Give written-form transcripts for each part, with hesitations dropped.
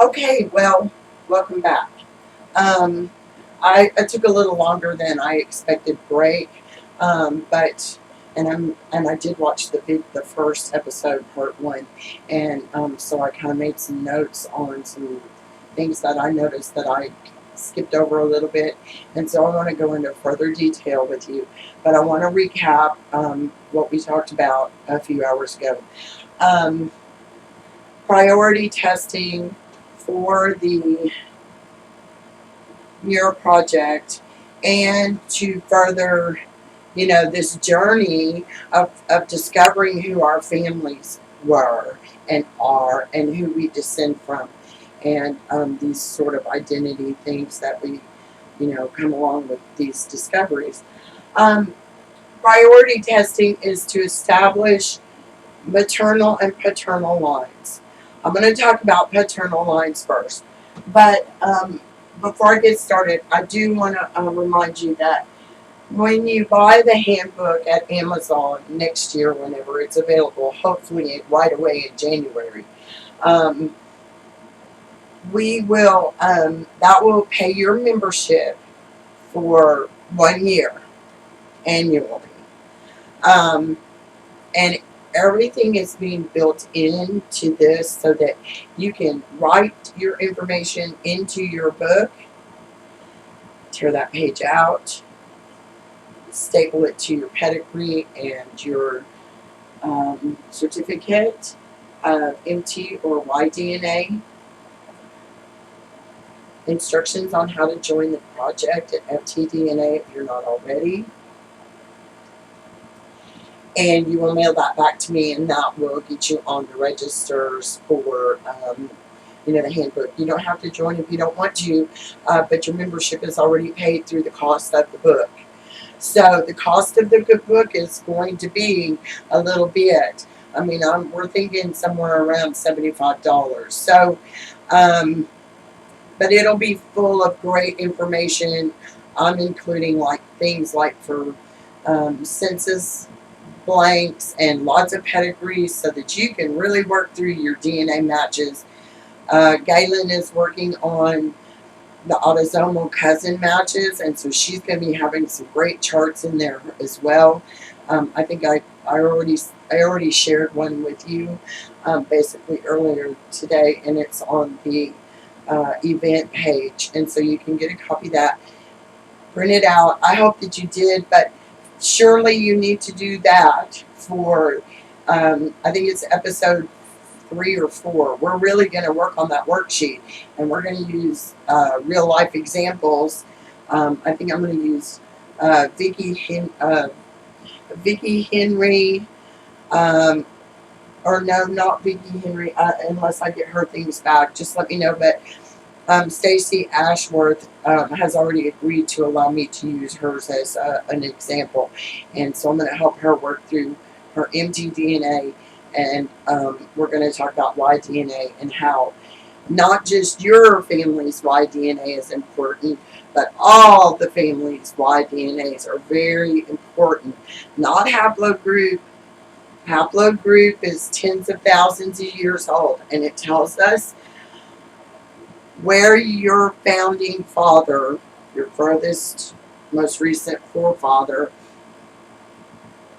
Okay, well, welcome back. Um, I took a little longer than I expected break, but and I did watch the first episode, part one, and so I kind of made some notes on some things that I noticed that I skipped over a little bit, and so I want to go into further detail with you, but I want to recap what we talked about a few hours ago. Um, Priority testing for the MEHRA project and to further, this journey of discovering who our families were and are and who we descend from and these sort of identity things that we, come along with these discoveries. Um, Priority testing is to establish maternal and paternal lines. I'm going to talk about paternal lines first, but before I get started, I do want to remind you that when you buy the handbook at Amazon next year, whenever it's available, hopefully right away in January, um, we will that will pay your membership for 1 year annually. Um, and everything is being built into this so that you can write your information into your book, tear that page out, staple it to your pedigree and your certificate of MT or Y-DNA, instructions on how to join the project at FTDNA if you're not already, and you will mail that back to me, and that will get you on the registers for the handbook. You don't have to join if you don't want to, but your membership is already paid through the cost of the book. So the cost of the good book is going to be a little bit. I mean, we're thinking somewhere around $75. So, but it'll be full of great information. I'm including like things like for census blanks and lots of pedigrees so that you can really work through your DNA matches. Gayelynn is working on the autosomal cousin matches, and so she's going to be having some great charts in there as well. I think I already shared one with you basically earlier today, and it's on the event page, and so you can get a copy of that, print it out. I hope that you did, but surely you need to do that for I think it's episode 3 or 4. We're really going to work on that worksheet, and we're going to use real life examples. I think I'm going to use Vicki Henry, or no, not Vicki Henry, unless I get her things back. Just let me know. But Stacy Ashworth has already agreed to allow me to use hers as an example, and so I'm going to help her work through her mtDNA, and we're going to talk about Y-DNA and how not just your family's Y-DNA is important, but all the family's Y-DNAs are very important. Not haplogroup. Haplogroup is tens of thousands of years old, and it tells us where your founding father, your furthest, most recent forefather,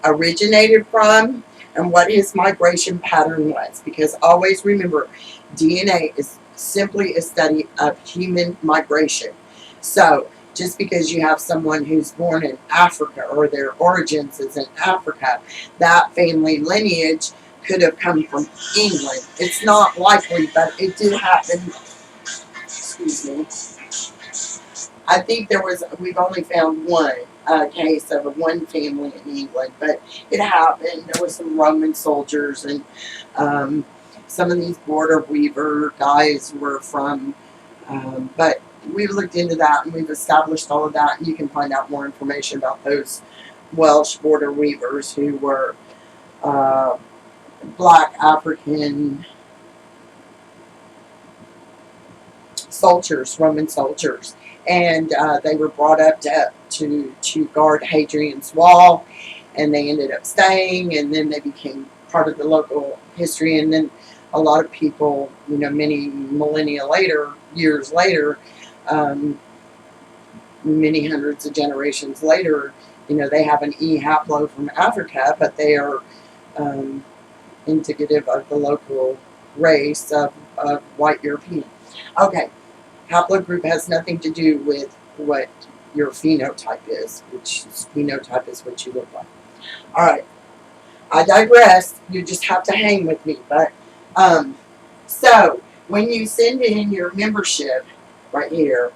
originated from and what his migration pattern was. Because always remember, DNA is simply a study of human migration. So just because you have someone who's born in Africa or their origins is in Africa, that family lineage could have come from England. It's not likely, but it did happen. Excuse me. I think we've only found one case of one family in England, but it happened. There was some Roman soldiers, and some of these border weaver guys were from, but we've looked into that and we've established all of that, and you can find out more information about those Welsh border weavers who were black African soldiers, Roman soldiers, and they were brought up to guard Hadrian's Wall, and they ended up staying, and then they became part of the local history, and then a lot of people, many millennia later, years later, many hundreds of generations later, they have an E haplo from Africa, but they are indicative of the local race of white European. Okay, haplogroup has nothing to do with what your phenotype is, which phenotype is what you look like. All right, I digress. You just have to hang with me. But so when you send in your membership right here,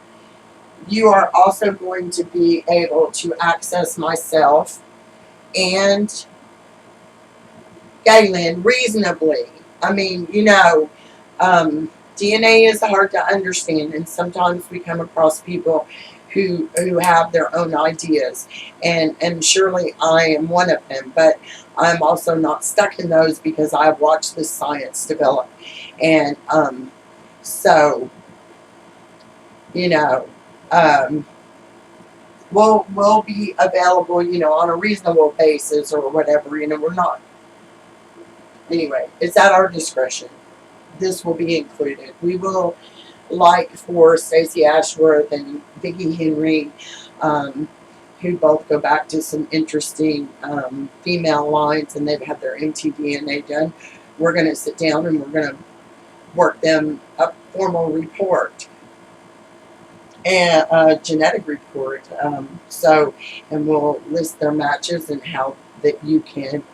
you are also going to be able to access myself and Gayelynn reasonably. I mean, DNA is hard to understand, and sometimes we come across people who have their own ideas, and surely I am one of them. But I'm also not stuck in those because I've watched this science develop, and so we'll be available, on a reasonable basis or whatever. We're not. Anyway, it's at our discretion. This will be included. We will, like for Stacey Ashworth and Vicki Henry, who both go back to some interesting female lines, and they've had their mtDNA done. We're going to sit down and we're going to work them a formal report and a genetic report. And we'll list their matches and how that you can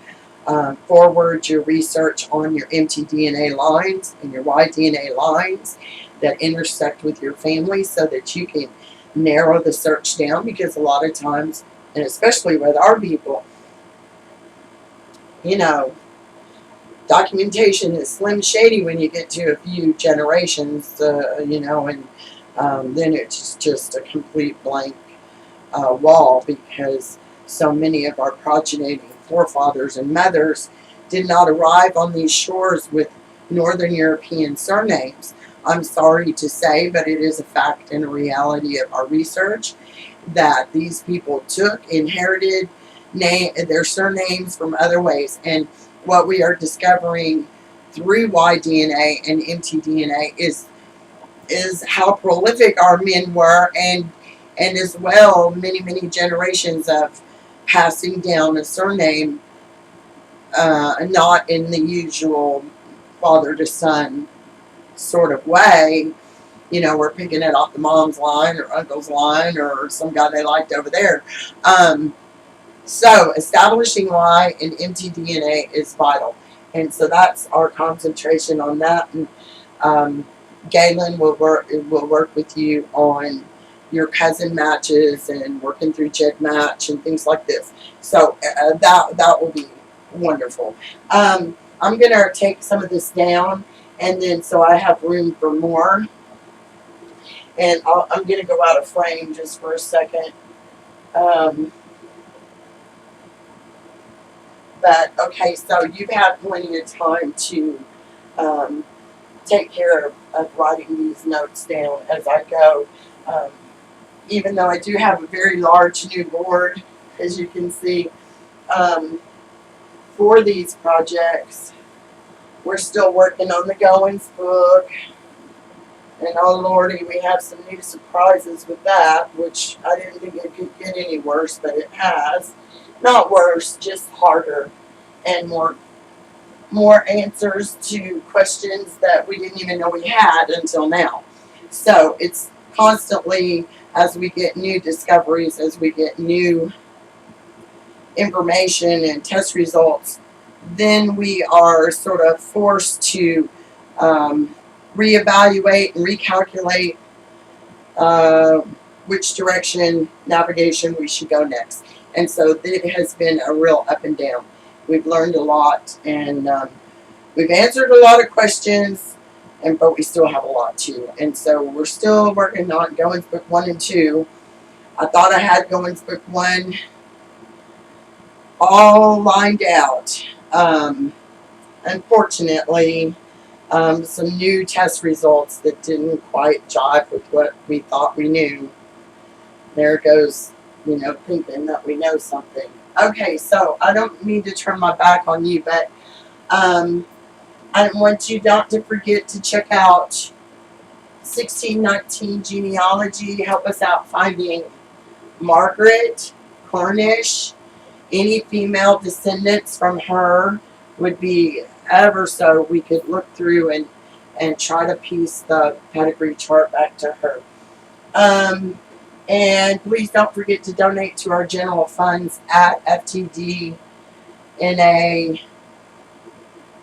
forward your research on your mtDNA lines and your Y-DNA lines that intersect with your family, so that you can narrow the search down. Because a lot of times, and especially with our people, documentation is slim shady when you get to a few generations, and then it's just a complete blank wall, because so many of our progeny forefathers and mothers did not arrive on these shores with Northern European surnames. I'm sorry to say, but it is a fact and a reality of our research that these people inherited their surnames from other ways. And what we are discovering through Y-DNA and mtDNA is how prolific our men were, and as well many generations of passing down a surname, not in the usual father to son sort of way. We're picking it off the mom's line or uncle's line or some guy they liked over there. So establishing Y and mtDNA is vital, and so that's our concentration on that. And Gayelynn will work with you on your cousin matches and working through GEDmatch and things like this. So that will be wonderful. I'm going to take some of this down, and then so I have room for more. And I'm going to go out of frame just for a second. But okay, so you've had plenty of time to take care of writing these notes down as I go. Even though I do have a very large new board, as you can see, for these projects. We're still working on the Goins book. And oh lordy, we have some new surprises with that, which I didn't think it could get any worse, but it has. Not worse, just harder and more answers to questions that we didn't even know we had until now. So it's constantly, as we get new discoveries, as we get new information and test results, then we are sort of forced to reevaluate and recalculate which direction navigation we should go next. And so it has been a real up and down. We've learned a lot, and we've answered a lot of questions, but we still have a lot too. And so we're still working on Goins book 1 and 2. I thought I had Goins book 1 all lined out. Unfortunately, some new test results that didn't quite jive with what we thought we knew. There goes, thinking that we know something. Okay, so I don't mean to turn my back on you, but I want you not to forget to check out 1619 Genealogy. Help us out finding Margaret Cornish. Any female descendants from her would be ever so we could look through and try to piece the pedigree chart back to her. And please don't forget to donate to our general funds at FTD in a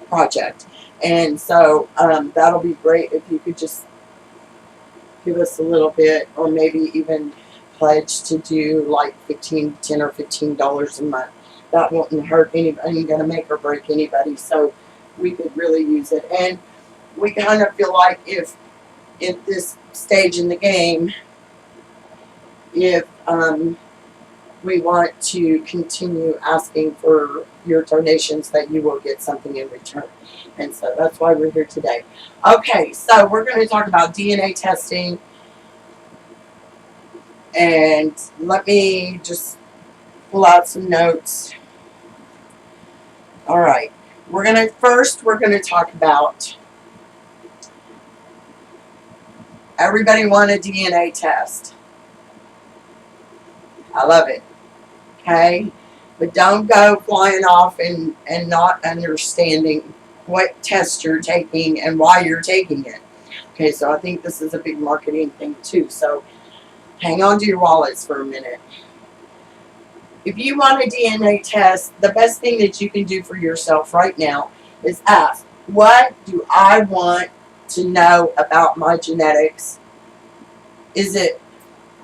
project. And so that'll be great if you could just give us a little bit, or maybe even pledge to do like $10 or $15 a month. That won't hurt anybody, ain't gonna make or break anybody. So we could really use it. And we kind of feel like if at this stage in the game, if we want to continue asking for your donations, that you will get something in return. And so that's why we're here today. Okay, so we're going to talk about DNA testing. And let me just pull out some notes. All right. We're going to talk about, everybody want a DNA test. I love it. Okay? But don't go flying off and not understanding what test you're taking and why you're taking it. Okay, so I think this is a big marketing thing too. So hang on to your wallets for a minute. If you want a DNA test, the best thing that you can do for yourself right now is ask, what do I want to know about my genetics? Is it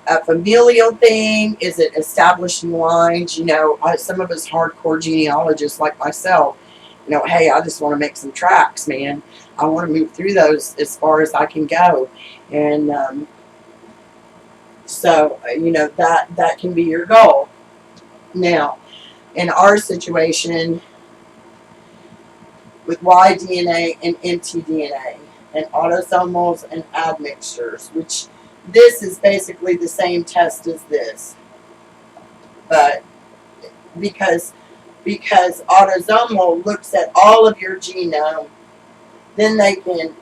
a familial thing? Is it establishing lines? You know, some of us hardcore genealogists like myself, you know, hey, I just want to make some tracks, man. I want to move through those as far as I can go. And so, you know, that can be your goal. Now, in our situation with Y-DNA and mtDNA and autosomals and admixtures, which this is basically the same test as this, but because autosomal looks at all of your genome, then they can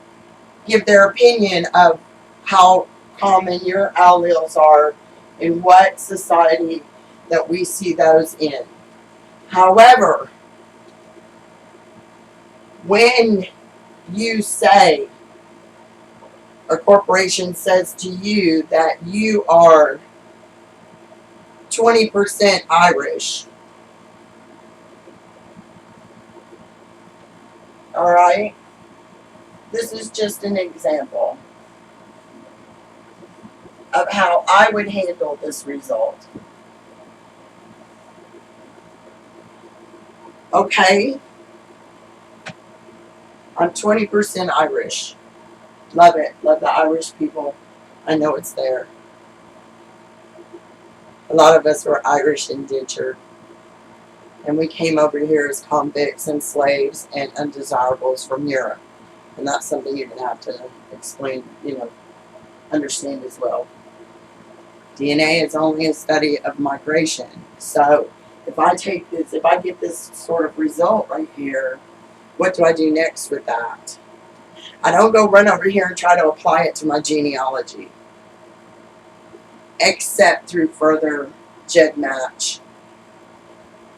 give their opinion of how common your alleles are in what society that we see those in. However, when you say, a corporation says to you that you are 20% Irish, all right? This is just an example of how I would handle this result. Okay, I'm 20% Irish. Love it. Love the Irish people. I know it's there. A lot of us were Irish indentured. And we came over here as convicts and slaves and undesirables from Europe. And that's something you're going to have to explain, you know, understand as well. DNA is only a study of migration. So if I take this, if I get this sort of result right here, what do I do next with that? I don't go run over here and try to apply it to my genealogy, except through further GEDmatch,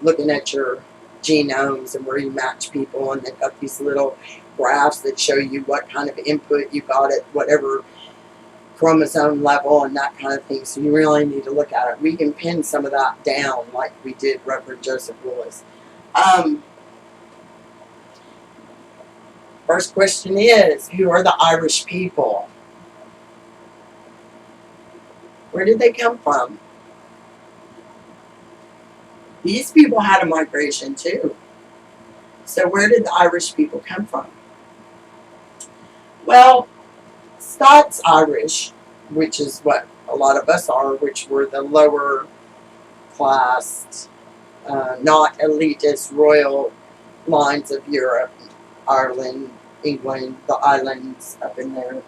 looking at your genomes and where you match people, and they've got these little graphs that show you what kind of input you got at whatever chromosome level and that kind of thing. So you really need to look at it. We can pin some of that down like we did Reverend Joseph Willis. First question is, who are the Irish people? Where did they come from? These people had a migration too. So where did the Irish people come from? Well, Scots Irish, which is what a lot of us are, which were the lower class, not elitist royal lines of Europe, Ireland, England, the islands up in there.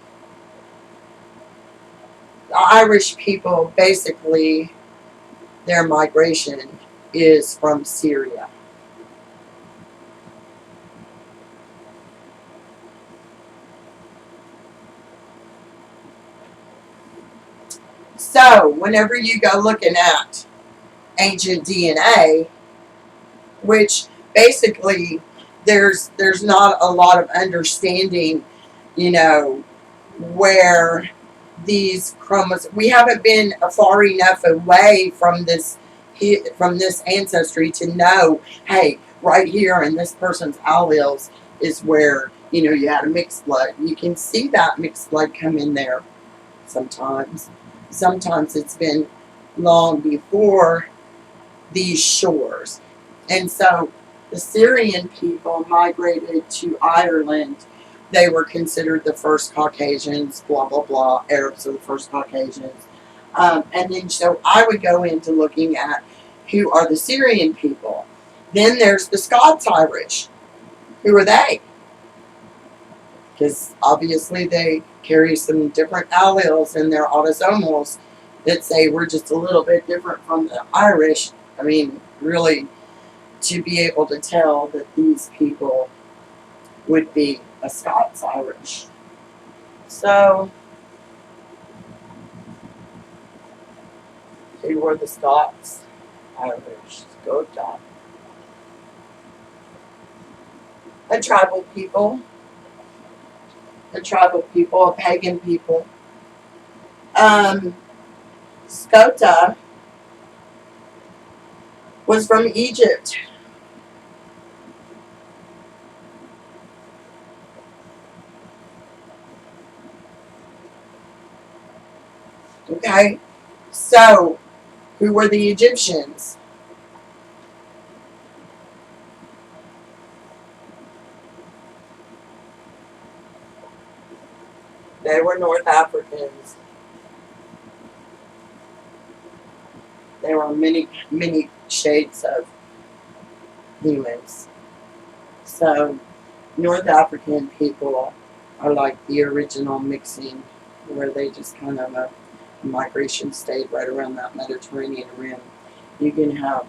The Irish people, basically, their migration is from Syria. So whenever you go looking at ancient DNA, which basically there's not a lot of understanding, you know, where these chromosomes, we haven't been far enough away from this ancestry to know, hey, right here in this person's alleles is where, you know, you had a mixed blood. You can see that mixed blood come in there sometimes. Sometimes it's been long before these shores. And so the Syrian people migrated to Ireland. They were considered the first Caucasians, blah, blah, blah. Arabs are the first Caucasians. And then so I would go into looking at who are the Syrian people. Then there's the Scots-Irish. Who are they? Because obviously they carry some different alleles in their autosomals that say we're just a little bit different from the Irish. I mean, really, to be able to tell that these people would be a Scots-Irish. So, who were the Scots-Irish? Scotta. A tribal people. A tribal people, a pagan people. Scotta was from Egypt. Okay, so who were the Egyptians? They were North Africans. There were many, many shades of humans. So, North African people are like the original mixing, where they just kind of a migration stayed right around that Mediterranean rim. You can have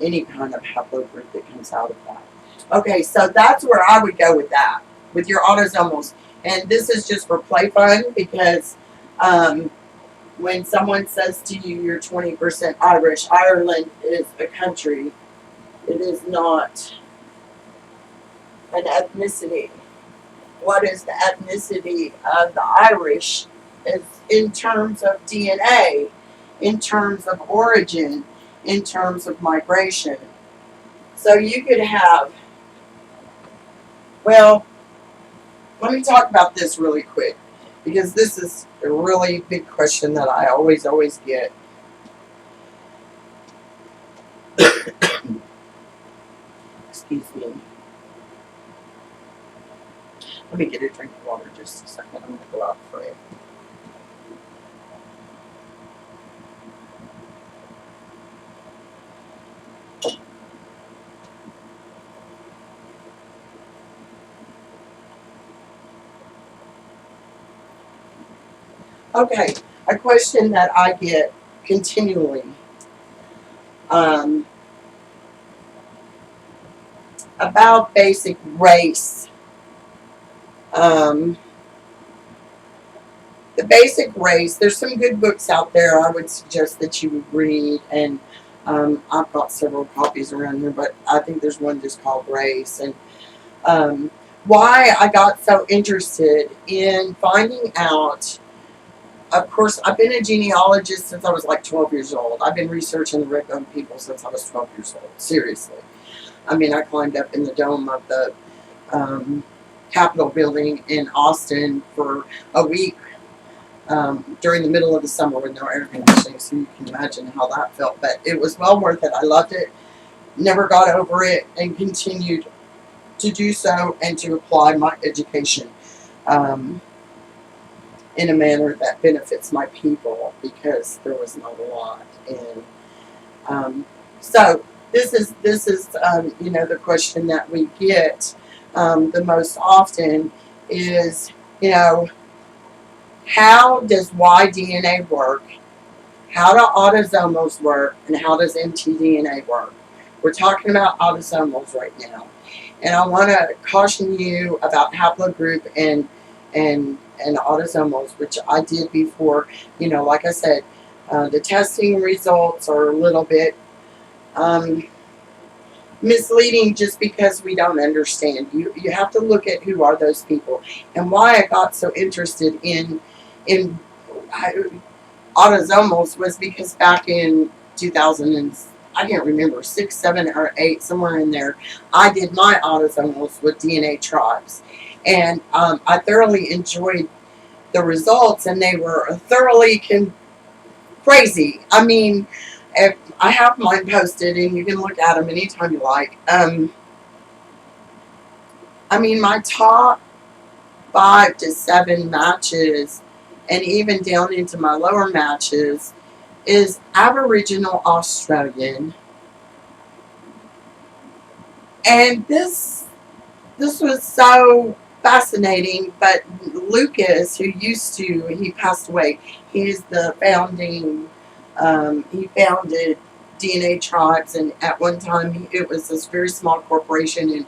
any kind of haplogroup that comes out of that. Okay, so that's where I would go with that, with your autosomals. And this is just for play fun, because when someone says to you you're 20% Irish, Ireland is a country. It is not an ethnicity. What is the ethnicity of the Irish is in terms of DNA, in terms of origin, in terms of migration. So you could have, well, let me talk about this really quick, because this is a really big question that I always get. Excuse me. Let me get a drink of water just a second. I'm going to go out for it. Okay, a question that I get continually about basic race. The basic race, there's some good books out there I would suggest that you would read, and I've got several copies around here, but I think there's one just called Race. And why I got so interested in finding out. Of course, I've been a genealogist since I was like 12 years old. I've been researching the Red Bone people since I was 12 years old. Seriously. I mean, I climbed up in the dome of the Capitol building in Austin for a week during the middle of the summer with no air conditioning, so you can imagine how that felt. But it was well worth it. I loved it. Never got over it, and continued to do so and to apply my education in a manner that benefits my people, because there was not a lot. And so this is you know, the question that we get the most often is, you know, how does Y-DNA work? How do autosomals work? And how does mtDNA work? We're talking about autosomals right now. And I want to caution you about haplogroup and and autosomals, which I did before. Like I said, the testing results are a little bit misleading just because we don't understand. You have to look at who are those people, and why I got so interested in autosomals was because back in 2000 and I can't remember 6, 7, or 8, somewhere in there, I did my autosomals with DNA tribes, and I thoroughly enjoyed the results, and they were thoroughly crazy. I mean, if I have mine posted, and you can look at them anytime you like. I mean, my top 5 to 7 matches, and even down into my lower matches, is Aboriginal Australian. And this was so fascinating. But Lucas, who he passed away, he's the founding, he founded DNA Tribes, and at one time it was this very small corporation, and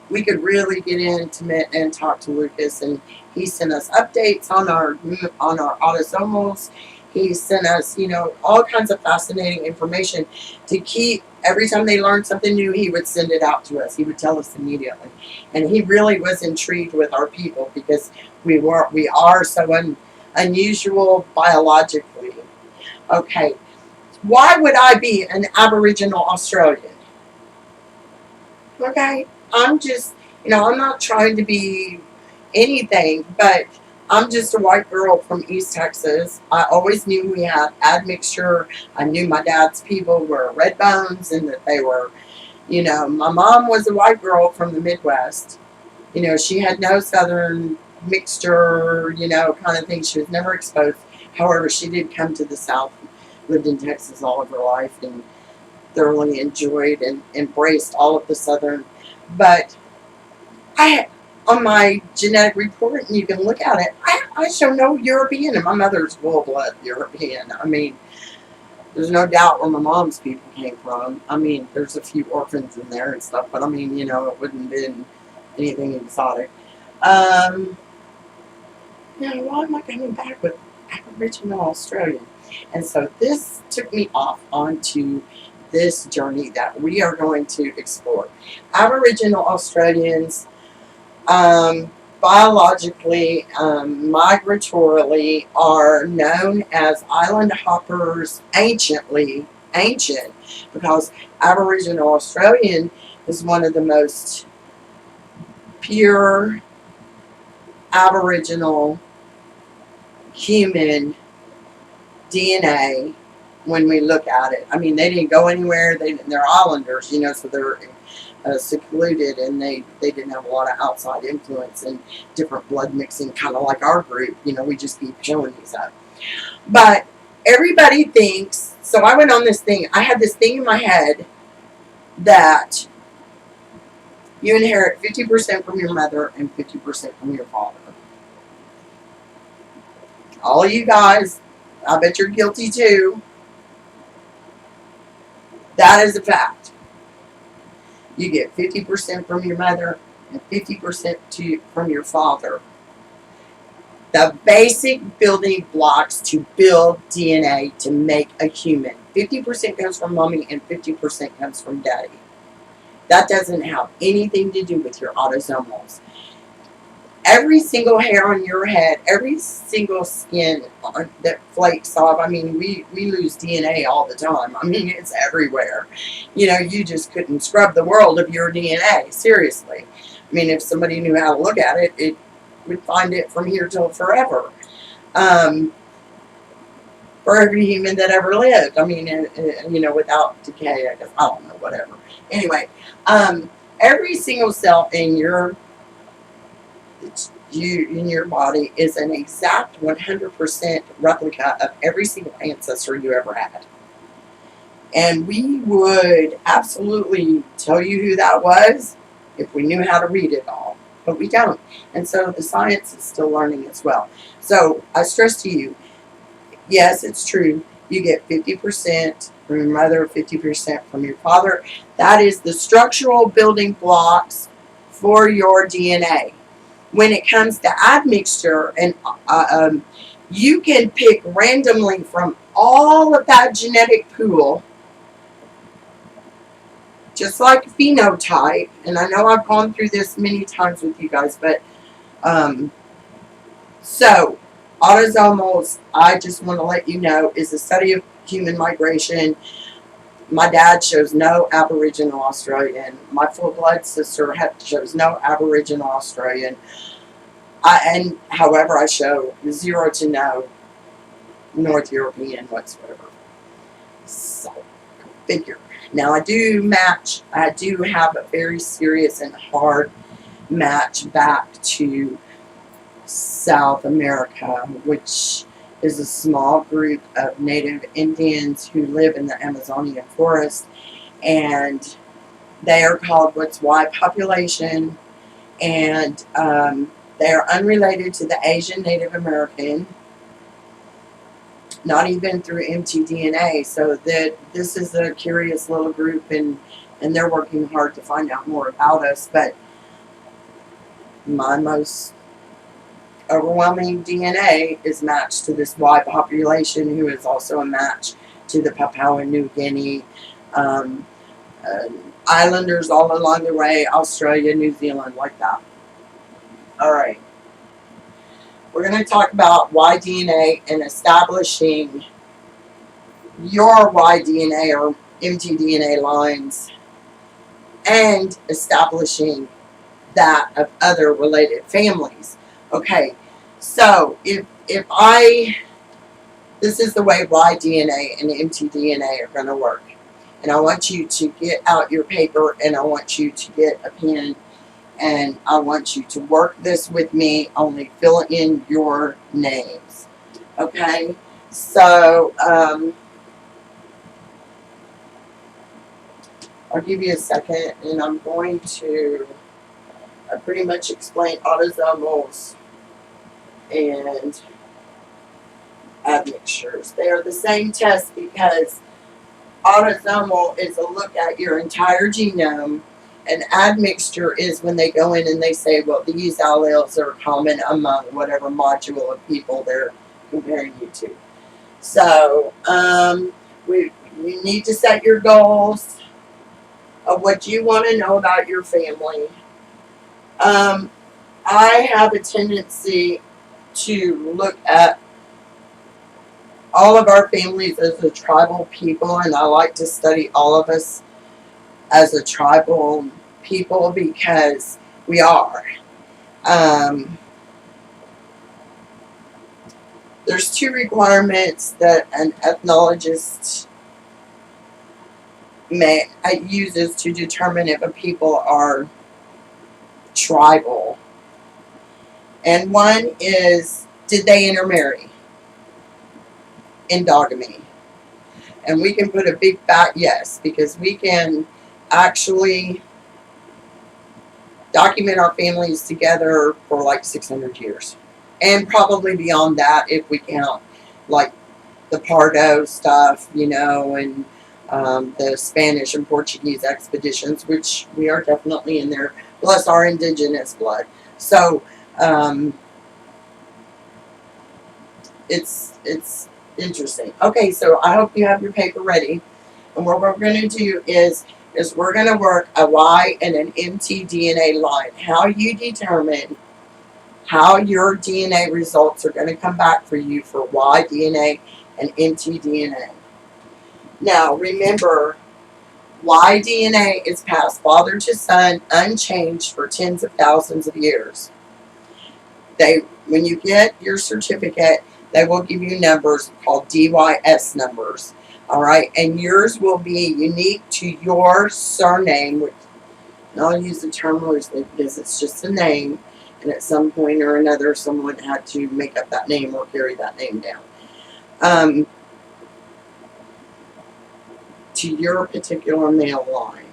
we could really get intimate and talk to Lucas, and he sent us updates on our autosomals. He sent us, all kinds of fascinating information to keep. Every time they learned something new, he would send it out to us. He would tell us immediately, and he really was intrigued with our people because we are so unusual biologically. Okay, why would I be an Aboriginal Australian? Okay, I'm just, I'm not trying to be anything, but I'm just a white girl from East Texas. I always knew we had admixture. I knew my dad's people were red bones, and that they were, my mom was a white girl from the Midwest. She had no Southern mixture, kind of thing. She was never exposed. However, she did come to the South, lived in Texas all of her life, and thoroughly enjoyed and embraced all of the Southern. But on my genetic report, and you can look at it, I show no European, and my mother's full-blood European. I mean, there's no doubt where my mom's people came from. I mean, there's a few orphans in there and stuff, but I mean, it wouldn't have been anything exotic. Why am I coming back with Aboriginal Australian? And so this took me off onto this journey that we are going to explore. Aboriginal Australians, biologically, migratorily, are known as island hoppers ancient, because Aboriginal Australian is one of the most pure Aboriginal human DNA when we look at it. I mean, they didn't go anywhere. They're islanders, so they're secluded, and they didn't have a lot of outside influence and different blood mixing, kind of like our group. We just keep showing these up. But everybody thinks, so I went on this thing. I had this thing in my head that you inherit 50% from your mother and 50% from your father. All you guys, I bet you're guilty too. That is a fact. You get 50% from your mother and 50% from your father. The basic building blocks to build DNA to make a human. 50% comes from mommy and 50% comes from daddy. That doesn't have anything to do with your autosomals. Every single hair on your head, every single skin that flakes off. I mean, we lose DNA all the time. I mean, it's everywhere. You just couldn't scrub the world of your DNA. Seriously. I mean, if somebody knew how to look at it, it would find it from here till forever. For every human that ever lived. I mean, without decay, I guess. I don't know, whatever. Anyway, every single cell in your body is an exact 100% replica of every single ancestor you ever had. And we would absolutely tell you who that was if we knew how to read it all. But we don't. And so the science is still learning as well. So I stress to you, yes, it's true. You get 50% from your mother, 50% from your father. That is the structural building blocks for your DNA. when it comes to admixture, and you can pick randomly from all of that genetic pool, just like phenotype. And I know I've gone through this many times with you guys, but so autosomals, I just want to let you know, is the study of human migration. My dad shows no Aboriginal Australian. My full blood sister shows no Aboriginal Australian. And however, I show 0 to no North European whatsoever. So, figure. Now, I do match. I do have a very serious and hard match back to South America, which is a small group of native Indians who live in the Amazonian forest, and they are called what's Y population, and they are unrelated to the Asian Native American, not even through mtDNA. So that this is a curious little group, and they're working hard to find out more about us. But my most overwhelming DNA is matched to this Y population, who is also a match to the Papua New Guinea islanders all along the way, Australia, New Zealand, like that. All right. We're going to talk about Y DNA and establishing your Y DNA or mtDNA lines, and establishing that of other related families. Okay, so if this is the way Y DNA and mtDNA are going to work. And I want you to get out your paper, and I want you to get a pen, and I want you to work this with me, only fill in your names. Okay, so I'll give you a second, and I'm going to pretty much explain autosomals and admixtures. They are the same test, because autosomal is a look at your entire genome, and admixture is when they go in and they say, well, these alleles are common among whatever module of people they're comparing you to. So you need to set your goals of what you want to know about your family. I have a tendency to look at all of our families as a tribal people, and I like to study all of us as a tribal people, because we are. There's 2 requirements that an ethnologist uses to determine if a people are tribal. And one is, did they intermarry? Endogamy. And we can put a big fat yes, because we can actually document our families together for like 600 years. And probably beyond that, if we count like the Pardo stuff, you know, and the Spanish and Portuguese expeditions, which we are definitely in there, plus our indigenous blood. So it's interesting. Okay, so I hope you have your paper ready. And what we're going to do is we're going to work a Y and an mtDNA line. How you determine how your DNA results are going to come back for you for Y DNA and mtDNA. Now, remember, Y DNA is passed father to son unchanged for tens of thousands of years. When you get your certificate, they will give you numbers called DYS numbers. All right, and yours will be unique to your surname, which, and I'll use the term loosely because it's just a name, and at some point or another, someone had to make up that name or carry that name down. To your particular male line.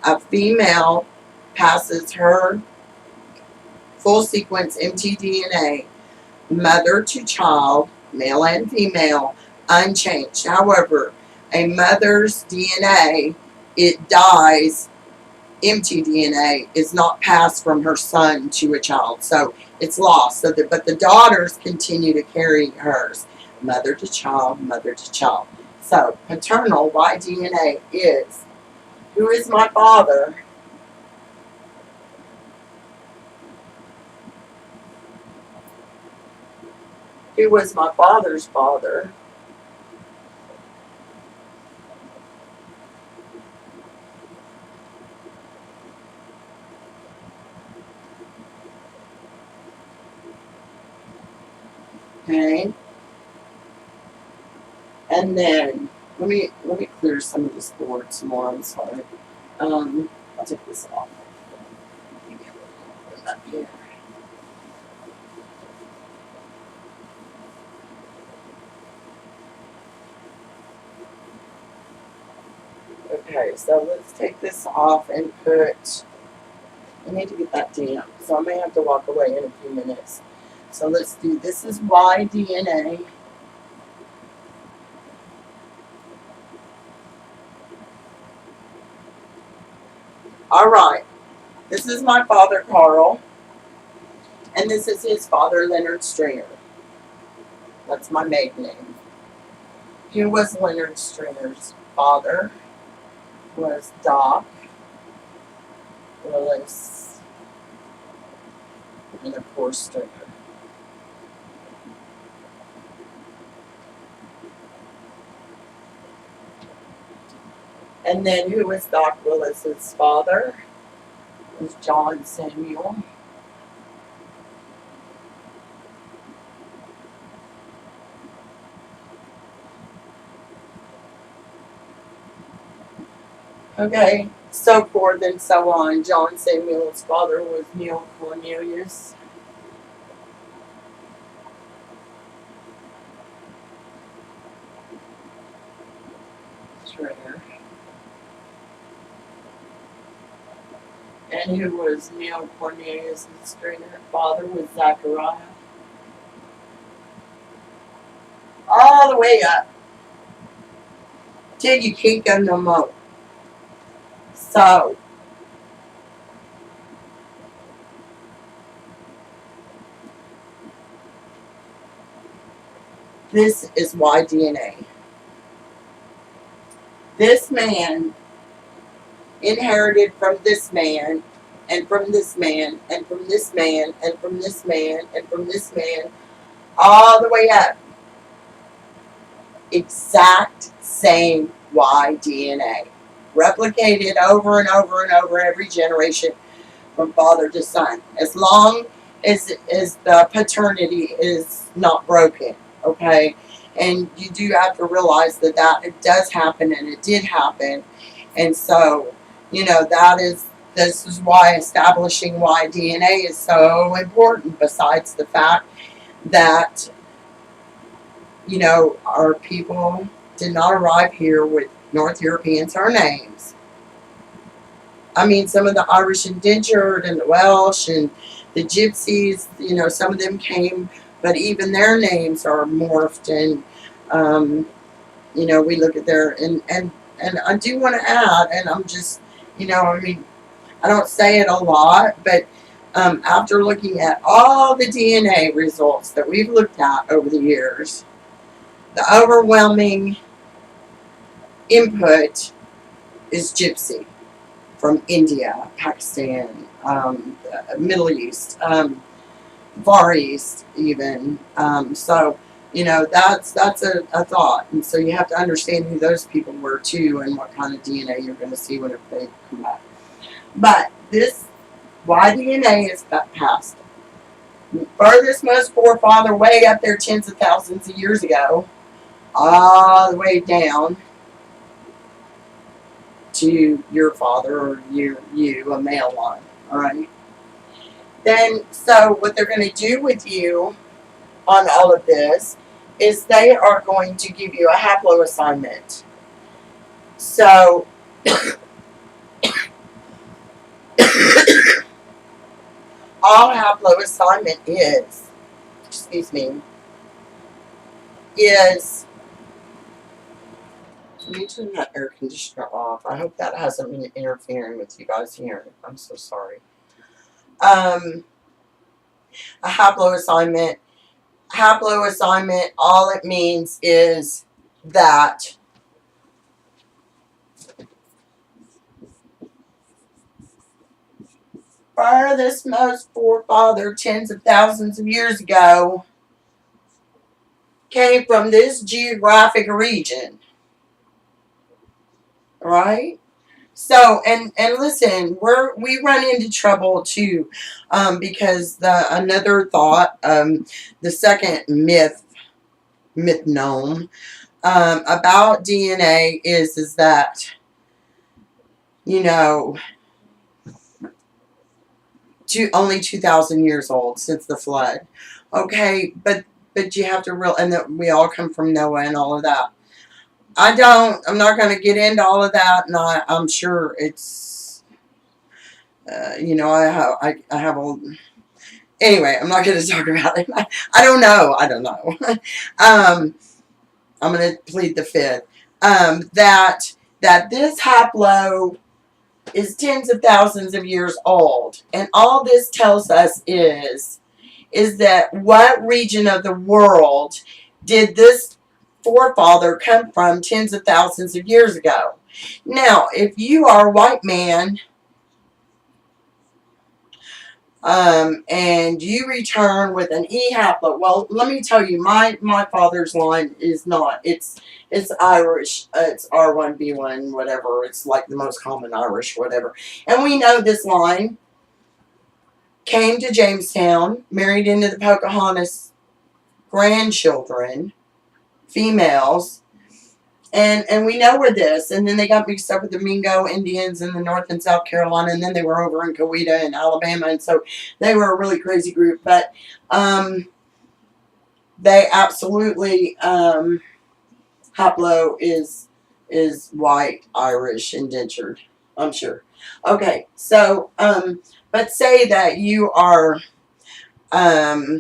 A female passes her full sequence mtDNA, mother to child, male and female, unchanged. However, a mother's DNA, it dies mtDNA is not passed from her son to a child, so it's lost. So that, but the daughters continue to carry hers, mother to child, mother to child. So paternal Y-DNA is, who is my father? Who was my father's father? Okay. And then let me clear some of this board some more. I'm sorry. I'll take this off. Up here. Okay, so let's take this off and put. I need to get that damp, so I may have to walk away in a few minutes. So let's do. This is Y-DNA. All right. This is my father, Carl. And this is his father, Leonard Stringer. That's my maiden name. Who was Leonard Stringer's father? Was Doc Willis, and of course Stringer. And then who was Doc Willis's father? It was John Samuel. Okay, so forth and so on. John Samuel's father was Neil Cornelius. Stringer. And who was Neil Cornelius' Stringer? Father was Zachariah. All the way up till you can't go no more. So, this is Y-DNA. This man inherited from this man, and from this man, and from this man, and from this man, and from this man, all the way up. Exact same Y-DNA. Replicated over and over and over every generation from father to son. As long as the paternity is not broken, okay? And you do have to realize that it does happen, and it did happen. And so, this is why establishing Y-DNA is so important, besides the fact that, our people did not arrive here with North European surnames. I mean, some of the Irish indentured and the Welsh and the Gypsies, some of them came, but even their names are morphed. And, we look at their, and I do want to add, and I'm just, I don't say it a lot, but after looking at all the DNA results that we've looked at over the years, the overwhelming input is Gypsy from India, Pakistan, Middle East, Far East even. So, that's a thought. And so you have to understand who those people were too, and what kind of DNA you're going to see whenever they come back. But this Y-DNA is passed. Furthest most forefather way up there tens of thousands of years ago, all the way down to your father or you, a male line. All right. Then, so what they're going to do with you on all of this is they are going to give you a haplo assignment. So, all haplo assignment is Let me turn that air conditioner off. I hope that hasn't been interfering with you guys hearing. I'm so sorry. A haploassignment. Haploassignment, all it means is that furthest most forefather tens of thousands of years ago came from this geographic region. Right? So and listen, we run into trouble too, because another thought, the second myth known about DNA is that, you know, only 2,000 years old since the flood. Okay, but you have to and that we all come from Noah and all of that. I'm not going to get into all of that, and I'm sure it's, I have a, anyway, I'm not going to talk about it. I don't know. I'm going to plead the fifth, that this haplo is tens of thousands of years old, and all this tells us is that what region of the world did this forefather come from tens of thousands of years ago? Now, if you are a white man, and you return with an E haplo, well, let me tell you, my father's line is not. It's Irish. It's R1B1, whatever. It's like the most common Irish, whatever. And we know this line came to Jamestown, married into the Pocahontas grandchildren, females, and we know where this, and then they got mixed up with the Mingo Indians in the North and South Carolina, and then they were over in Coweta in Alabama, and so they were a really crazy group, but they absolutely, haplo is white, Irish, indentured, I'm sure. Okay, so, but say that you are a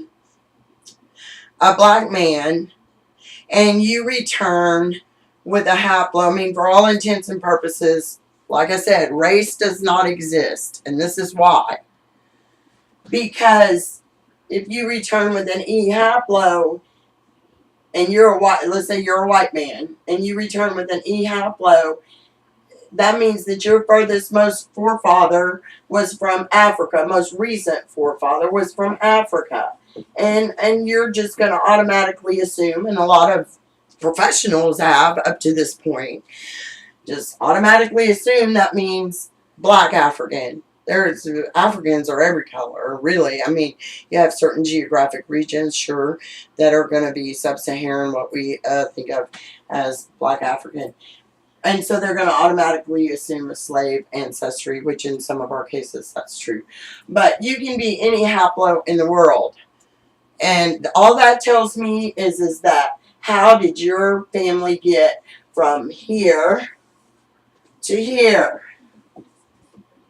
black man, and you return with a haplo. I mean, for all intents and purposes, like I said, race does not exist. And this is why. Because if you return with an E haplo, and you're a white, let's say you're a white man, and you return with an E haplo, that means that your furthest most forefather was from Africa. Most recent forefather was from Africa. And you're just going to automatically assume, and a lot of professionals have up to this point, just automatically assume that means black African. There's Africans are every color, really. I mean, you have certain geographic regions, sure, that are going to be sub-Saharan, what we think of as black African. And so they're going to automatically assume a slave ancestry, which in some of our cases, that's true. But you can be any haplo in the world. And all that tells me is that how did your family get from here to here?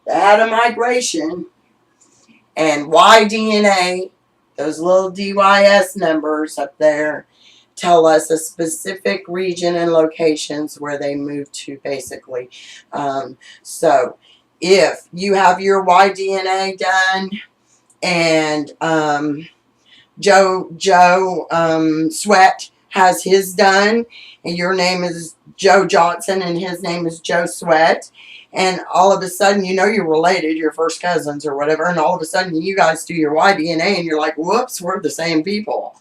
They had a migration, and Y-DNA, those little DYS numbers up there, tell us a specific region and locations where they moved to, basically. So if you have your Y-DNA done, and Joe Sweat has his done, and your name is Joe Johnson and his name is Joe Sweat, and all of a sudden, you know, you're related, you're first cousins or whatever, and all of a sudden you guys do your Y-DNA and you're like, whoops, we're the same people.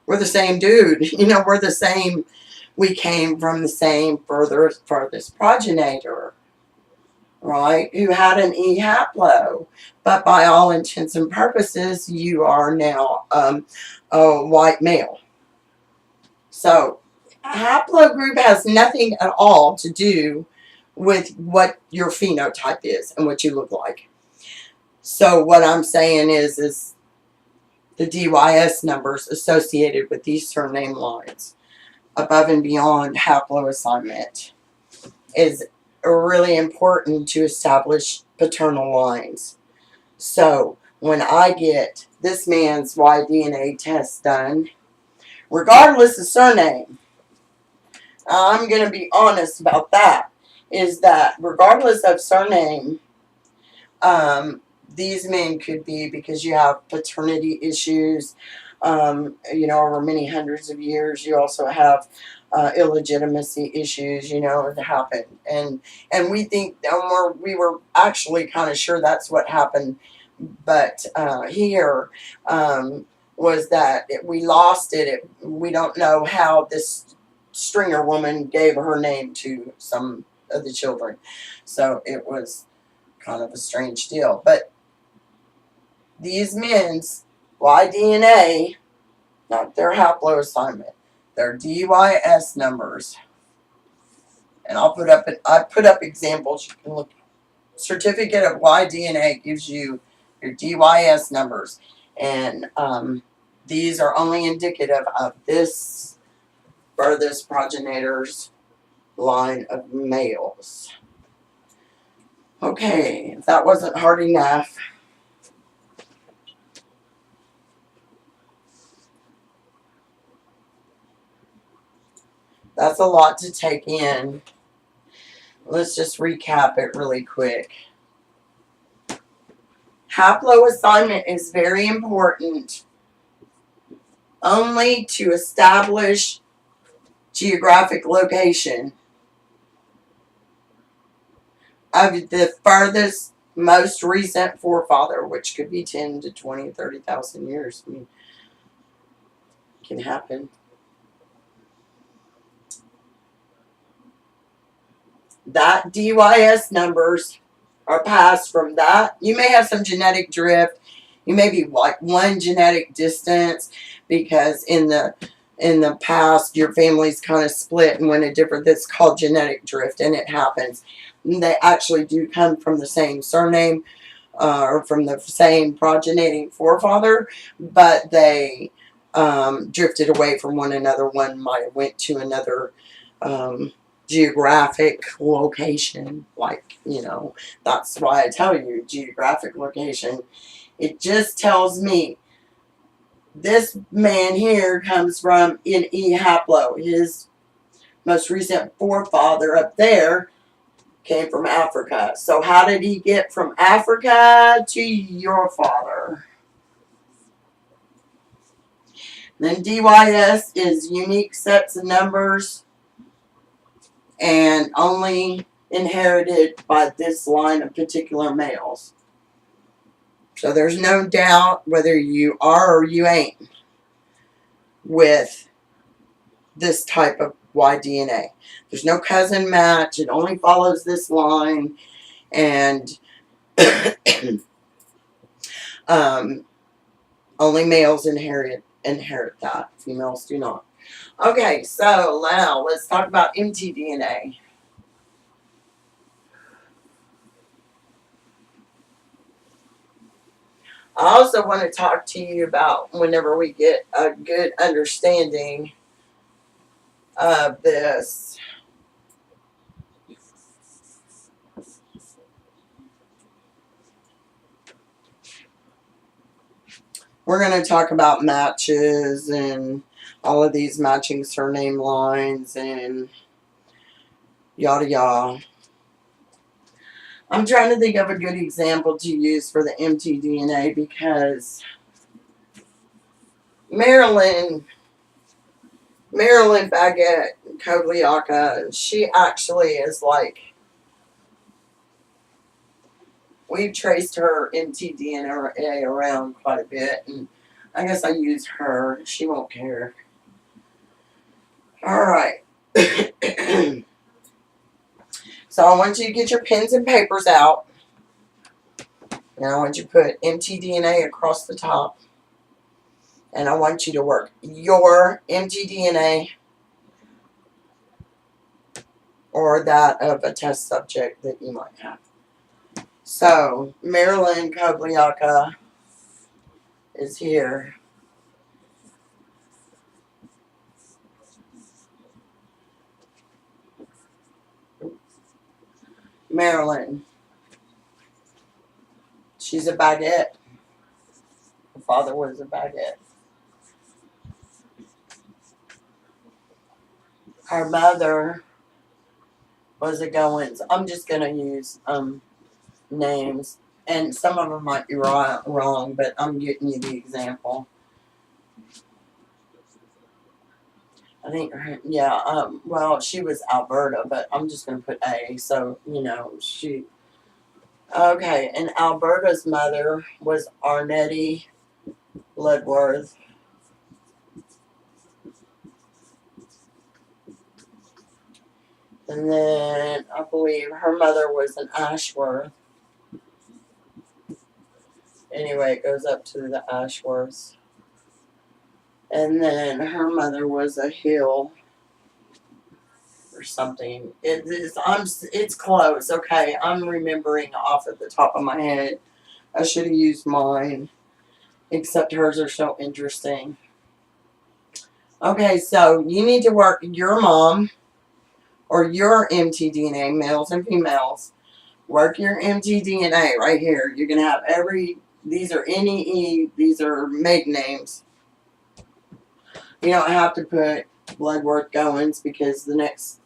We're the same dude. You know, we're the same. We came from the same furthest progenitor, right, who had an E haplo. But by all intents and purposes, you are now a white male. So, haplogroup has nothing at all to do with what your phenotype is and what you look like. So, what I'm saying is the DYS numbers associated with these surname lines, above and beyond haploassignment, is really important to establish paternal lines. So, when I get this man's Y-DNA test done, regardless of surname, I'm going to be honest about that, is that regardless of surname, these men could be, because you have paternity issues, you know, over many hundreds of years. You also have illegitimacy issues, you know, that happen. And we think, we were actually kind of sure that's what happened. But here was that we lost it. We don't know how this Stringer woman gave her name to some of the children. So it was kind of a strange deal. But these men's Y-DNA, not their haploassignment, their DYS numbers. And I put up examples. You can look. Certificate of Y-DNA gives you your DYS numbers, and these are only indicative of this furthest progenitor's line of males. Okay, if that wasn't hard enough, that's a lot to take in. Let's just recap it really quick. Haploassignment is very important only to establish geographic location of the furthest, most recent forefather, which could be 10 to 20, 30,000 years. I mean, it can happen. That DYS numbers are passed from that. You may have some genetic drift. You may be like one genetic distance, because in the past your family's kind of split and went a different. That's called genetic drift, and it happens. And they actually do come from the same surname or from the same progeniting forefather, but they drifted away from one another. One might have went to another geographic location, like, you know, that's why I tell you geographic location. It just tells me this man here comes from an E haplo. His most recent forefather up there came from Africa. So how did he get from Africa to your father? Then DYS is unique sets of numbers and only inherited by this line of particular males. So there's no doubt whether you are or you ain't with this type of Y-DNA. There's no cousin match. It only follows this line. And only males inherit that. Females do not. Okay, so now let's talk about mtDNA. I also want to talk to you about, whenever we get a good understanding of this, we're going to talk about matches and all of these matching surname lines and yada yada. I'm trying to think of a good example to use for the mtDNA, because Marilyn Baguette Kogliaka, she actually is like, we've traced her mtDNA around quite a bit, and I guess I use her. She won't care. Alright. So I want you to get your pens and papers out. And I want you to put mtDNA across the top. And I want you to work your mtDNA or that of a test subject that you might have. So, Marilyn Kogliaka is here. Marilyn. She's a baguette. Her father was a baguette. her mother was a Goins. I'm just going to use names. And some of them might be wrong, but I'm getting you the example. I think, yeah, well, she was Alberta, but I'm just going to put A. So, you know, she... Okay, and Alberta's mother was Arnetty Ledworth. And then I believe her mother was an Ashworth. Anyway, it goes up to the Ashworths. And then her mother was a Hill or something. It's close. Okay, I'm remembering off at the top of my head. I should have used mine, except hers are so interesting. Okay, so you need to work your mom or your mtDNA, males and females. Work your mtDNA right here. You're going to have these are NEE, these are maiden names. You don't have to put Bloodworth Goins because the next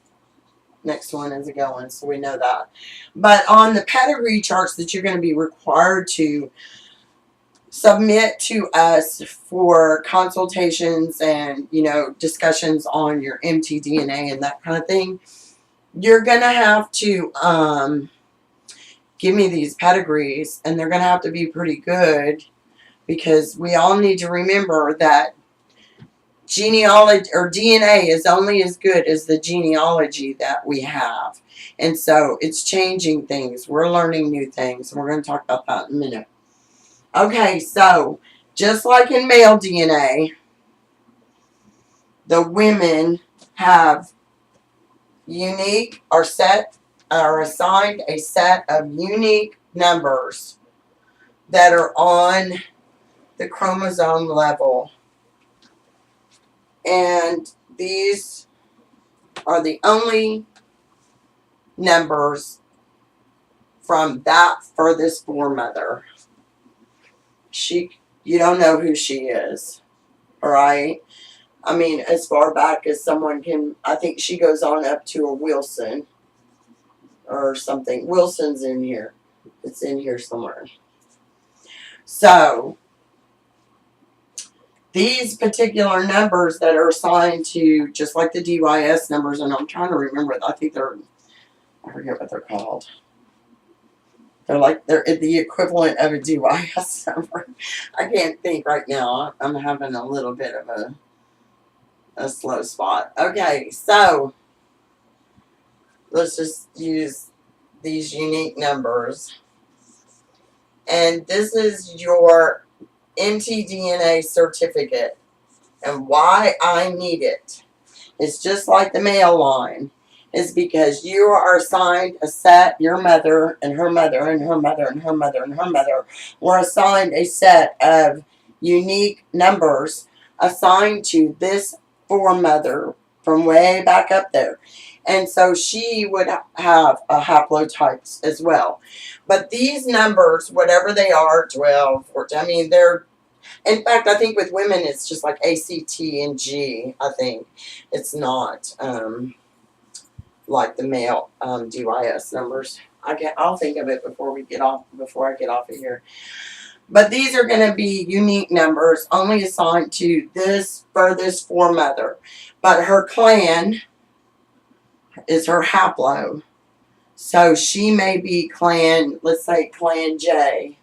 one is a Goins, so we know that. But on the pedigree charts that you're going to be required to submit to us for consultations and, you know, discussions on your mtDNA and that kind of thing, you're going to have to give me these pedigrees, and they're going to have to be pretty good because we all need to remember that genealogy or DNA is only as good as the genealogy that we have. And so it's changing things. We're learning new things. And we're going to talk about that in a minute. Okay, so just like in male DNA, the women have unique or assigned a set of unique numbers that are on the chromosome level. And these are the only numbers from that furthest foremother. You don't know who she is, all right? I mean, as far back as someone can, I think she goes on up to a Wilson or something. Wilson's in here. It's in here somewhere. So these particular numbers that are assigned to, just like the DYS numbers, and I'm trying to remember, I forget what they're called. They're the equivalent of a DYS number. I can't think right now. I'm having a little bit of a slow spot. Okay, so let's just use these unique numbers. And this is your mtDNA certificate. And why I need it is just like the male line, is because you are assigned a set, your mother and her mother and her mother and her mother and her mother were assigned a set of unique numbers assigned to this foremother from way back up there. And so she would have a haplotypes as well. But these numbers, whatever they are, 12, 14, I mean, they're, in fact, I think with women it's just like A, C, T, and G, I think. It's not like the male DYS numbers. I'll think of it before I get off of here. But these are going to be unique numbers only assigned to this furthest foremother. But her clan is her haplo. So she may be clan, let's say clan J,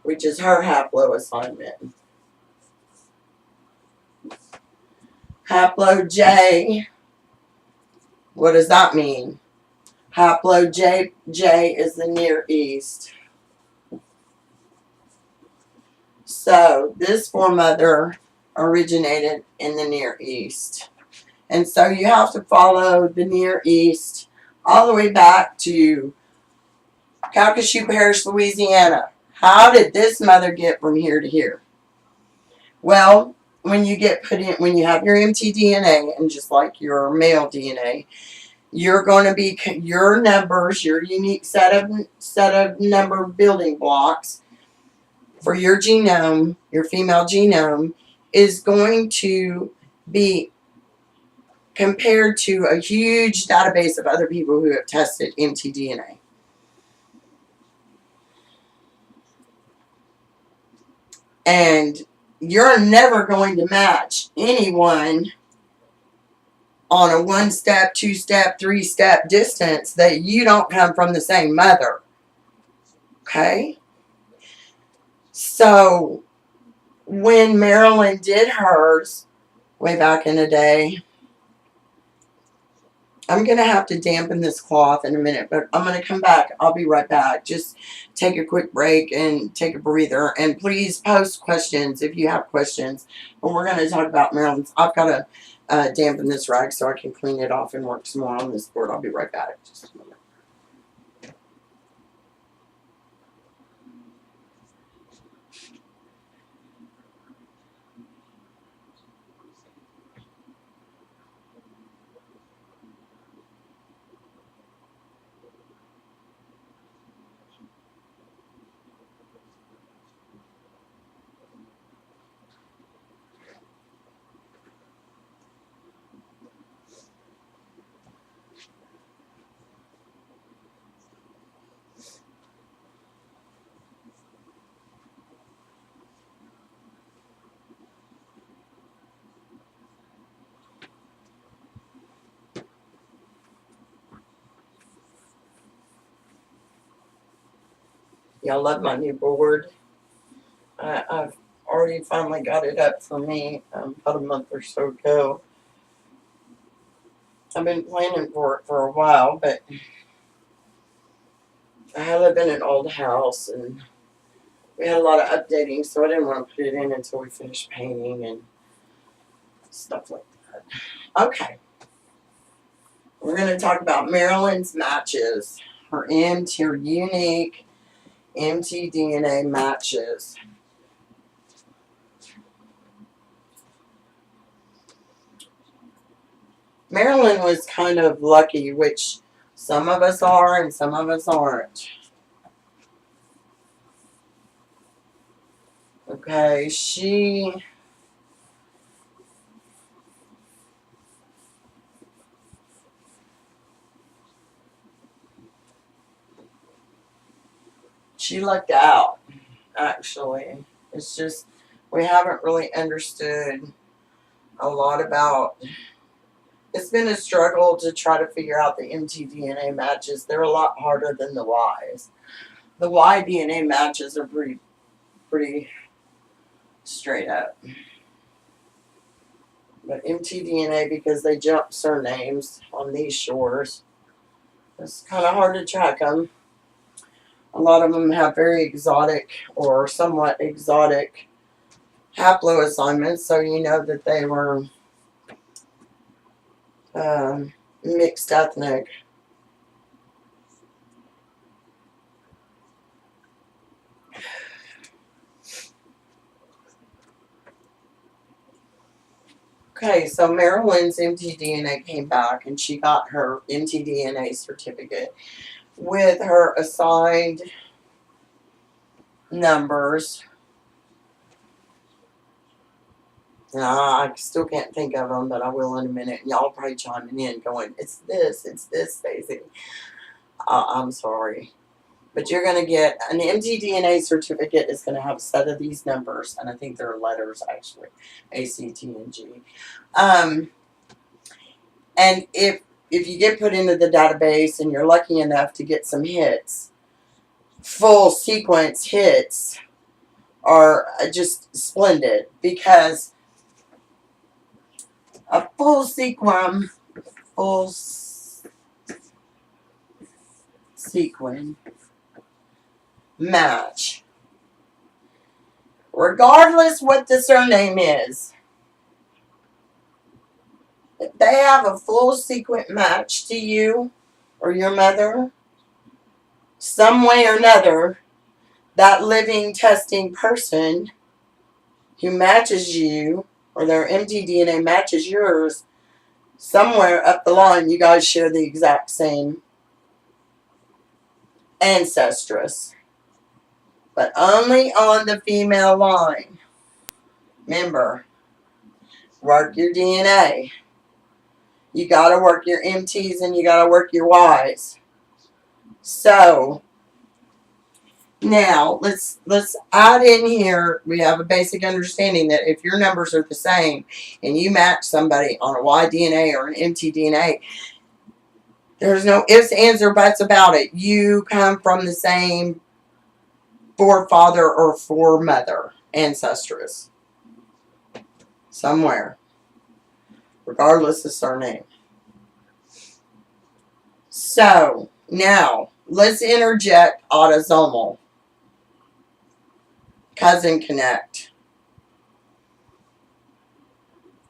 which is her haplo assignment. Haplo J, what does that mean? Haplo J is the Near East. So this foremother originated in the Near East. And so you have to follow the Near East all the way back to Calcasieu Parish, Louisiana. How did this mother get from here to here? Well, when you have your mtDNA, and just like your male DNA, you're going to be your numbers, your unique set of number building blocks for your genome, your female genome, is going to be compared to a huge database of other people who have tested mtDNA. And you're never going to match anyone on a 1-step, 2-step, 3-step distance that you don't come from the same mother. Okay? So, when Marilyn did hers way back in the day, I'm going to have to dampen this cloth in a minute, but I'm going to come back. I'll be right back. Just take a quick break and take a breather. And please post questions if you have questions. But we're going to talk about Marilyn's. I've got to dampen this rag so I can clean it off and work some more on this board. I'll be right back. Just a moment. Y'all love my new board. I've already finally got it up for me about a month or so ago. I've been planning for it for a while, but I live in an old house and we had a lot of updating, so I didn't want to put it in until we finished painting and stuff like that. Okay. We're going to talk about Marilyn's matches. Her unique mtDNA matches. Marilyn was kind of lucky, which some of us are and some of us aren't. Okay, she lucked out, actually. It's just we haven't really understood a lot about. It's been a struggle to try to figure out the mtDNA matches. They're a lot harder than the Ys. The Y DNA matches are pretty straight up. But mtDNA, because they jump surnames on these shores, it's kind of hard to track them. A lot of them have very exotic or somewhat exotic haploassignments, so you know that they were mixed ethnic. Okay, so Marilyn's mtDNA came back and she got her mtDNA certificate with her assigned numbers. I still can't think of them, but I will in a minute. And y'all probably chiming in going, it's this, Stacey. I'm sorry. But you're going to get an mtDNA certificate is going to have a set of these numbers. And I think they're letters, actually. A, C, T, and G. And if you get put into the database and you're lucky enough to get some hits, full sequence hits are just splendid, because a full sequence match, regardless what the surname is, if they have a full sequence match to you or your mother, some way or another, that living testing person who matches you, or their mtDNA matches yours, somewhere up the line you guys share the exact same ancestress, but only on the female line. Remember, Work your DNA. You got to work your MTs and you got to work your Ys. So now let's add in here. We have a basic understanding that if your numbers are the same and you match somebody on a Y DNA or an MT DNA, there's no ifs, ands, or buts about it. You come from the same forefather or foremother, ancestress, somewhere, regardless of surname. So now let's interject autosomal. Cousin Connect.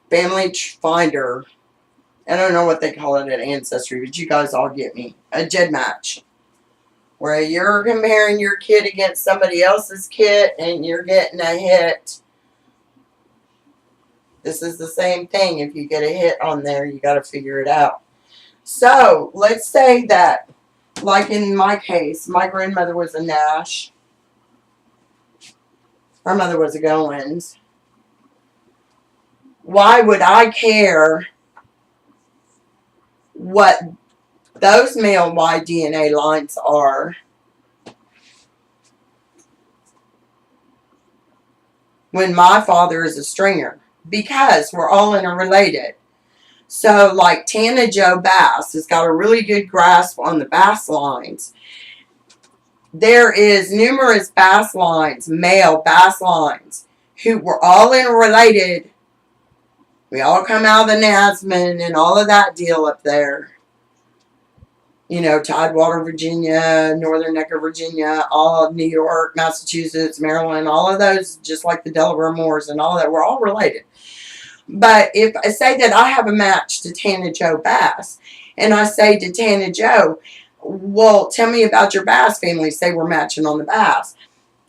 Family Finder. I don't know what they call it at Ancestry, but you guys all get me. A GED match. Where you're comparing your kid against somebody else's kid and you're getting a hit. This is the same thing. If you get a hit on there, you got to figure it out. So, let's say that, like in my case, my grandmother was a Nash. Her mother was a Goins. Why would I care what those male Y DNA lines are when my father is a stringer? Because we're all interrelated. So, like Tana Joe Bass has got a really good grasp on the Bass lines. There is numerous Bass lines, male Bass lines, who were all interrelated. We all come out of the Nasman and all of that deal up there. You know, Tidewater, Virginia, Northern Neck of Virginia, all of New York, Massachusetts, Maryland, all of those, just like the Delaware Moors and all that, we're all related. But if I say that I have a match to Tana Joe Bass, and I say to Tana Joe, well, tell me about your Bass family. Say we're matching on the Bass.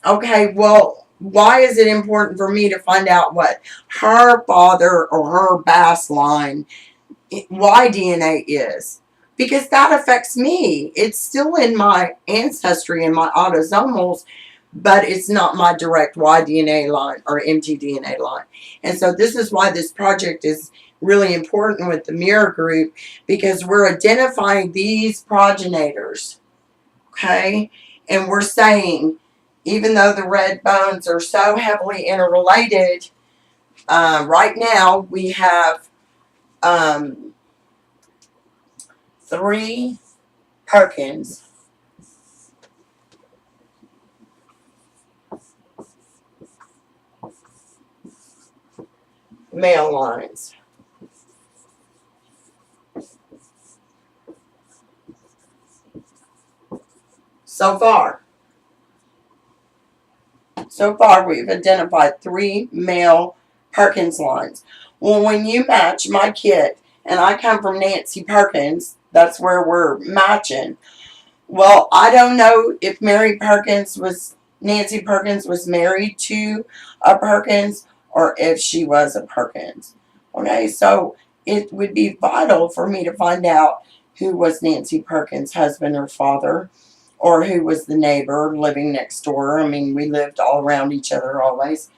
Okay, well, why is it important for me to find out what her father or her Bass line Y DNA is? Because that affects me. It's still in my ancestry and my autosomals, but it's not my direct Y DNA line or mtDNA line. And so this is why this project is really important with the MEHRA group, because we're identifying these progenitors, okay? And we're saying, even though the red bones are so heavily interrelated, right now we have 3 Perkins, male lines. So far we've identified 3 male Perkins lines. Well, when you match my kid and I come from Nancy Perkins, that's where we're matching. Well, I don't know if Nancy Perkins was married to a Perkins or if she was a Perkins. Okay, so it would be vital for me to find out who was Nancy Perkins' husband or father, or who was the neighbor living next door. I mean, we lived all around each other always.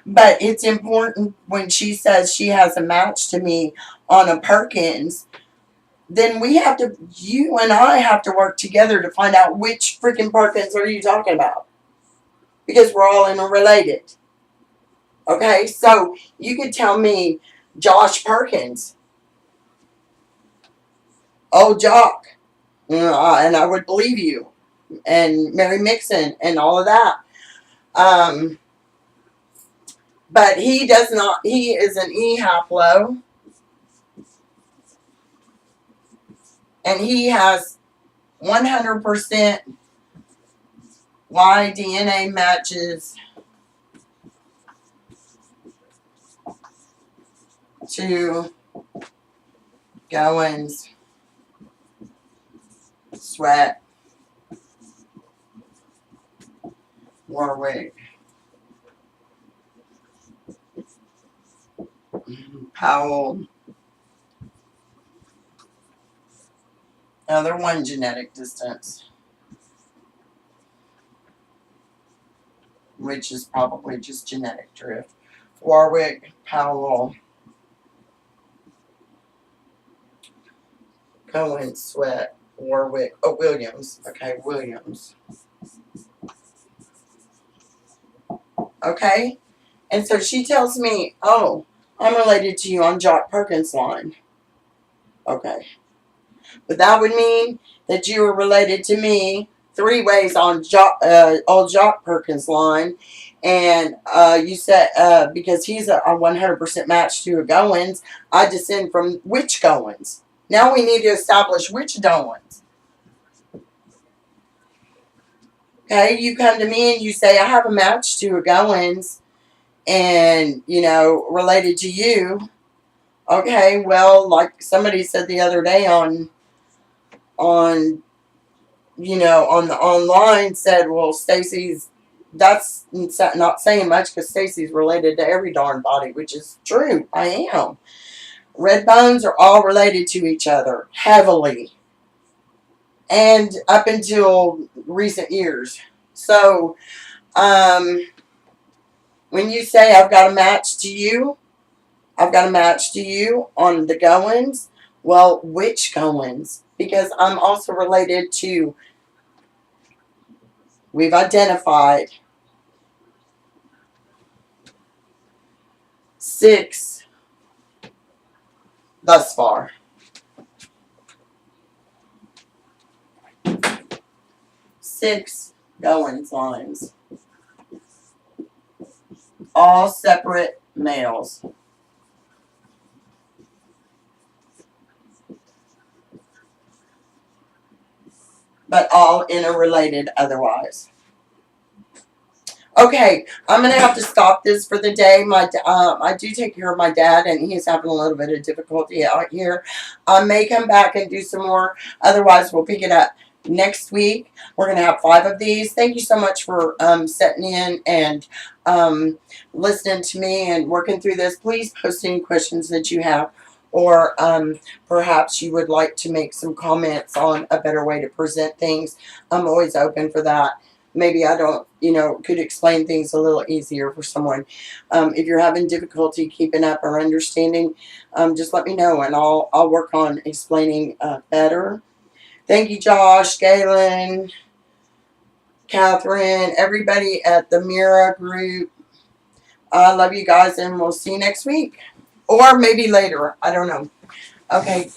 But it's important when she says she has a match to me on a Perkins, then you and I have to work together to find out which freaking Perkins are you talking about. Because we're all interrelated. Okay, so you could tell me Josh Perkins, old Jock, and I would believe you, and Mary Mixon, and all of that. But he does not, he is an E haplo, and he has 100% Y DNA matches to Goins, Sweat, Warwick, Powell. Now they're one genetic distance, which is probably just genetic drift. Warwick, Powell, Goins, Sweat, Warwick, oh, Williams. Okay, Williams. Okay? And so she tells me, oh, I'm related to you on Jock Perkins' line. Okay. But that would mean that you were related to me 3 ways on old Jock Perkins' line. And you said, because he's a 100% match to a Goins, I descend from which Goins? Now we need to establish which Goins. Okay, you come to me and you say, I have a match to a Goins and, related to you. Okay, well, like somebody said the other day on the online said, well, that's not saying much because Stacy's related to every darn body, which is true. I am. Red bones are all related to each other heavily. And up until recent years. So, when you say I've got a match to you on the Goins, well, which Goins? Because I'm also related to, we've identified 6 thus far. 6 Goins lines. All separate males. But all interrelated otherwise. Okay, I'm going to have to stop this for the day. I do take care of my dad, and he's having a little bit of difficulty out here. I may come back and do some more. Otherwise, we'll pick it up next week. We're going to have 5 of these. Thank you so much for sitting in and listening to me and working through this. Please post any questions that you have, or perhaps you would like to make some comments on a better way to present things. I'm always open for that. Maybe I don't, could explain things a little easier for someone. If you're having difficulty keeping up or understanding, just let me know and I'll work on explaining better. Thank you, Josh, Gayelynn, Catherine, everybody at the MEHRA group. I love you guys, and we'll see you next week. Or maybe later. I don't know. Okay.